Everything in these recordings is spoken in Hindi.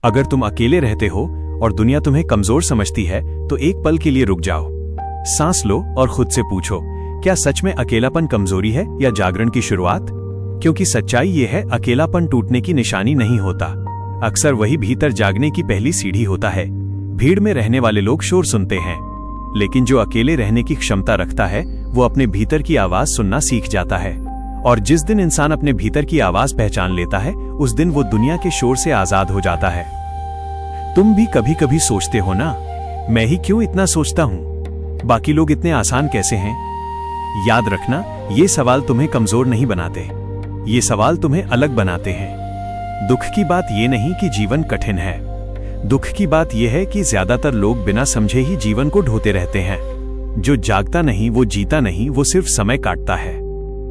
अगर तुम अकेले रहते हो और दुनिया तुम्हें कमजोर समझती है तो एक पल के लिए रुक जाओ, सांस लो और खुद से पूछो, क्या सच में अकेलापन कमजोरी है या जागरण की शुरुआत? क्योंकि सच्चाई ये है, अकेलापन टूटने की निशानी नहीं होता, अक्सर वही भीतर जागने की पहली सीढ़ी होता है। भीड़ में रहने वाले लोग शोर सुनते हैं, लेकिन जो अकेले रहने की क्षमता रखता है वो अपने भीतर की आवाज सुनना सीख जाता है। और जिस दिन इंसान अपने भीतर की आवाज पहचान लेता है, उस दिन वो दुनिया के शोर से आजाद हो जाता है। तुम भी कभी कभी सोचते हो ना, मैं ही क्यों इतना सोचता हूं, बाकी लोग इतने आसान कैसे हैं? याद रखना, ये सवाल तुम्हें कमजोर नहीं बनाते, ये सवाल तुम्हें अलग बनाते हैं। दुख की बात ये नहीं कि जीवन कठिन है, दुख की बात यह है कि ज्यादातर लोग बिना समझे ही जीवन को ढोते रहते हैं। जो जागता नहीं वो जीता नहीं, वो सिर्फ समय काटता है।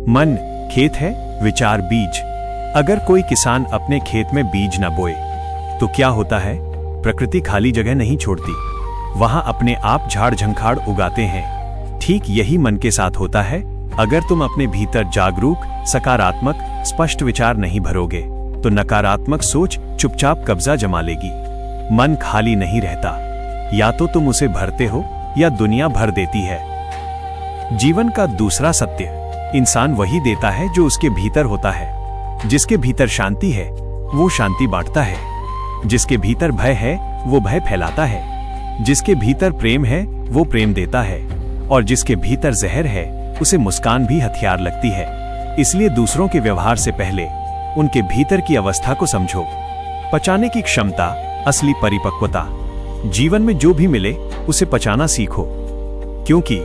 मन खेत है, विचार बीज। अगर कोई किसान अपने खेत में बीज न बोए तो क्या होता है? प्रकृति खाली जगह नहीं छोड़ती, वहां अपने आप झाड़ झंखाड़ उगाते हैं। ठीक यही मन के साथ होता है। अगर तुम अपने भीतर जागरूक, सकारात्मक, स्पष्ट विचार नहीं भरोगे तो नकारात्मक सोच चुपचाप कब्जा जमा लेगी। मन खाली नहीं रहता, या तो तुम उसे भरते हो या दुनिया भर देती है। जीवन का दूसरा सत्य, इंसान वही देता है जो उसके भीतर होता है। जिसके भीतर शांति है वो शांति बांटता है, जिसके भीतर भय है वो भय फैलाता है, जिसके भीतर प्रेम है वो प्रेम देता है, और जिसके भीतर जहर है उसे मुस्कान भी हथियार लगती है। इसलिए दूसरों के व्यवहार से पहले उनके भीतर की अवस्था को समझो। पचाने की क्षमता असली परिपक्वता। जीवन में जो भी मिले उसे पचाना सीखो, क्योंकि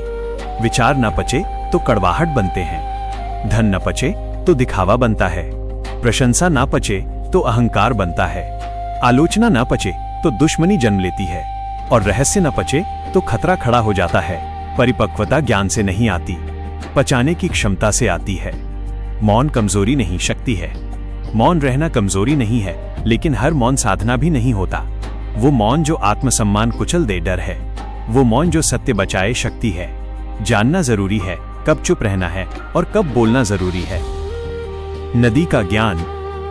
विचार न पचे तो कड़वाहट बनते हैं, धन न पचे तो दिखावा बनता है, प्रशंसा न पचे तो अहंकार बनता है, आलोचना न पचे तो दुश्मनी जन्म लेती है, और रहस्य न पचे तो खतरा खड़ा हो जाता है। परिपक्वता ज्ञान से नहीं आती, पचाने की क्षमता से आती है। मौन कमजोरी नहीं, शक्ति है। मौन रहना कमजोरी नहीं है, लेकिन हर मौन साधना भी नहीं होता। वो मौन जो आत्मसम्मान कुचल दे डर है, वो मौन जो सत्य बचाए शक्ति है। जानना जरूरी है कब चुप रहना है और कब बोलना जरूरी है। नदी का ज्ञान,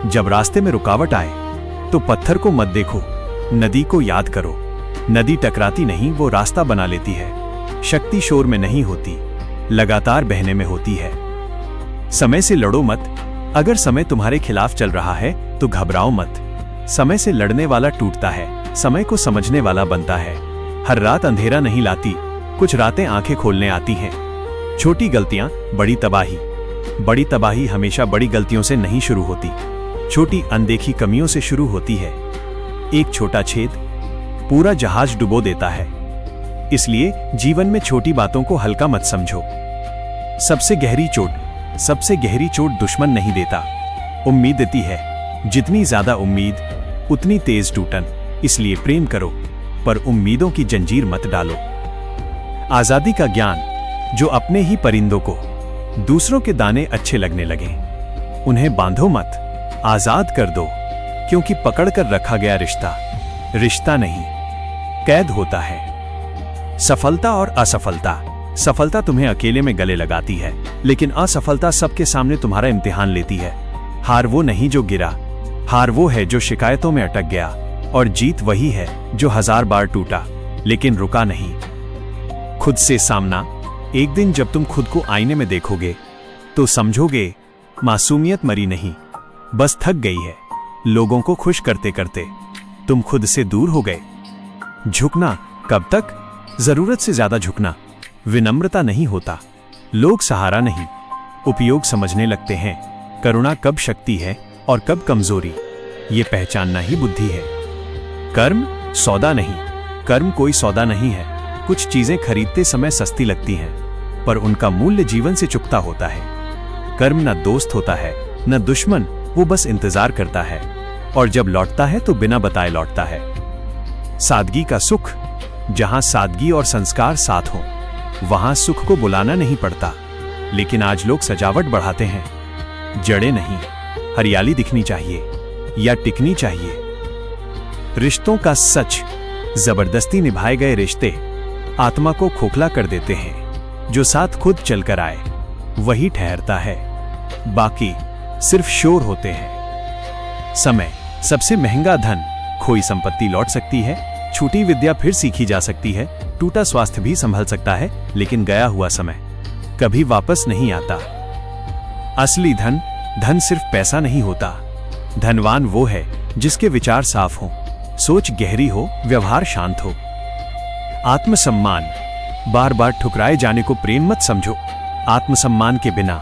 जब रास्ते में रुकावट आए तो पत्थर को मत देखो, नदी को याद करो। नदी टकराती नहीं, वो रास्ता बना लेती है। शक्ति शोर में नहीं होती, लगातार बहने में होती है। समय से लड़ो मत। अगर समय तुम्हारे खिलाफ चल रहा है तो घबराओ मत। समय से लड़ने वाला टूटता है, समय को समझने वाला बनता है। हर रात अंधेरा नहीं लाती, कुछ रातें आंखें खोलने आती हैं। छोटी गलतियां बड़ी तबाही, बड़ी तबाही हमेशा बड़ी गलतियों से नहीं शुरू होती, छोटी अनदेखी कमियों से शुरू होती है। एक छोटा छेद पूरा जहाज डुबो देता है। इसलिए जीवन में छोटी बातों को हल्का मत समझो। सबसे गहरी चोट दुश्मन नहीं देता, उम्मीद देती है। जितनी ज्यादा उम्मीद उतनी तेज टूटन। इसलिए प्रेम करो, पर उम्मीदों की जंजीर मत डालो। आजादी का ज्ञान, जो अपने ही परिंदों को दूसरों के दाने अच्छे लगने लगे उन्हें बांधो मत, आजाद कर दो। क्योंकि पकड़ कर रखा गया रिश्ता नहीं, कैद होता है। सफलता और असफलता। सफलता तुम्हें अकेले में गले लगाती है, लेकिन असफलता सबके सामने तुम्हारा इम्तिहान लेती है। हार वो नहीं जो गिरा, हार वो है जो शिकायतों में अटक गया, और जीत वही है जो 1000 बार टूटा लेकिन रुका नहीं। खुद से सामना। एक दिन जब तुम खुद को आईने में देखोगे तो समझोगे मासूमियत मरी नहीं, बस थक गई है। लोगों को खुश करते करते तुम खुद से दूर हो गए। झुकना कब तक? जरूरत से ज्यादा झुकना विनम्रता नहीं होता। लोग सहारा नहीं, उपयोग समझने लगते हैं। करुणा कब शक्ति है और कब कमजोरी, ये पहचानना ही बुद्धि है। कर्म सौदा नहीं, कर्म कोई सौदा नहीं है। कुछ चीजें खरीदते समय सस्ती लगती हैं, पर उनका मूल्य जीवन से चुकता होता है। कर्म न दोस्त होता है न दुश्मन, वो बस इंतजार करता है, और जब लौटता है तो बिना बताए लौटता है। सादगी का सुख। जहां सादगी और संस्कार साथ हों वहां सुख को बुलाना नहीं पड़ता। लेकिन आज लोग सजावट बढ़ाते हैं, जड़ें नहीं। हरियाली दिखनी चाहिए या टिकनी चाहिए। रिश्तों का सच। जबरदस्ती निभाए गए रिश्ते आत्मा को खोखला कर देते हैं। जो साथ खुद चलकर आए वही ठहरता है, बाकी सिर्फ शोर होते हैं। समय सबसे महंगा धन खोई संपत्ति लौट सकती है, छूटी विद्या फिर सीखी जा सकती है, टूटा स्वास्थ्य भी संभल सकता है, लेकिन गया हुआ समय कभी वापस नहीं आता। असली धन, धन सिर्फ पैसा नहीं होता। धनवान वो है जिसके विचार साफ हों, सोच गहरी हो, व्यवहार शांत हो। आत्मसम्मान, बार बार ठुकराए जाने को प्रेम मत समझो। आत्मसम्मान के बिना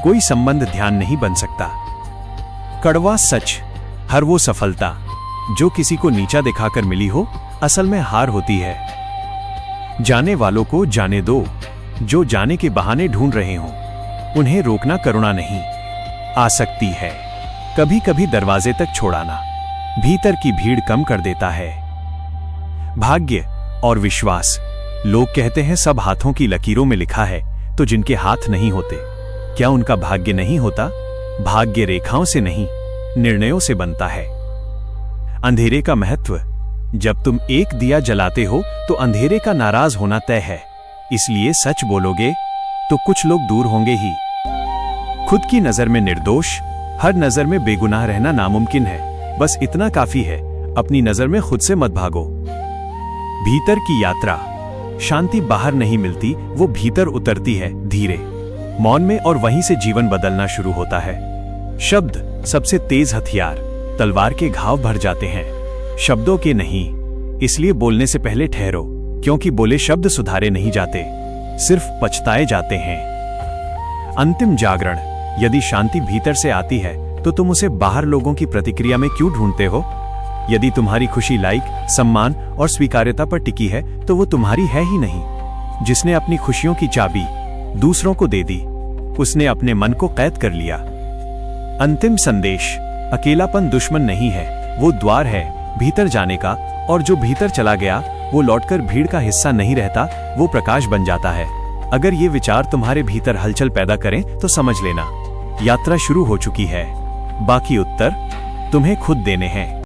कोई संबंध ध्यान नहीं बन सकता। कड़वा सच, हर वो सफलता जो किसी को नीचा दिखाकर मिली हो, असल में हार होती है। जाने वालों को जाने दो, जो जाने के बहाने ढूंढ रहे हों उन्हें रोकना करुणा नहीं, आसक्ति है। कभी कभी दरवाजे तक छोड़ाना भीतर की भीड़ कम कर देता है। भाग्य और विश्वास, लोग कहते हैं सब हाथों की लकीरों में लिखा है, तो जिनके हाथ नहीं होते क्या उनका भाग्य नहीं होता? भाग्य रेखाओं से नहीं, निर्णयों से बनता है। अंधेरे का महत्व, जब तुम एक दिया जलाते हो तो अंधेरे का नाराज होना तय है, इसलिए सच बोलोगे तो कुछ लोग दूर होंगे ही। खुद की नजर में निर्दोष, हर नजर में बेगुनाह रहना नामुमकिन है। बस इतना काफी है, अपनी नजर में खुद से मत भागो। भीतर की यात्रा, शांति बाहर नहीं मिलती, वो भीतर उतरती है धीरे, मौन में, और वहीं से जीवन बदलना शुरू होता है। शब्द सबसे तेज हथियार, तलवार के घाव भर जाते हैं, शब्दों के नहीं। इसलिए बोलने से पहले ठहरो, क्योंकि बोले शब्द सुधारे नहीं जाते, सिर्फ पछताए जाते हैं। अंतिम जागरण, यदि शांति भीतर से आती है तो तुम उसे बाहर लोगों की प्रतिक्रिया में क्यों ढूंढते हो? यदि तुम्हारी खुशी लाइक, सम्मान और स्वीकार्यता पर टिकी है तो वो तुम्हारी है ही नहीं। जिसने अपनी खुशियों की चाबी दूसरों को दे दी, उसने अपने मन को कैद कर लिया। अंतिम संदेश, अकेलापन दुश्मन नहीं है, वो द्वार है भीतर जाने का, और जो भीतर चला गया वो लौटकर भीड़ का हिस्सा नहीं रहता, वो प्रकाश बन जाता है। अगर ये विचार तुम्हारे भीतर हलचल पैदा करें तो समझ लेना यात्रा शुरू हो चुकी है। बाकी उत्तर तुम्हें खुद देने हैं।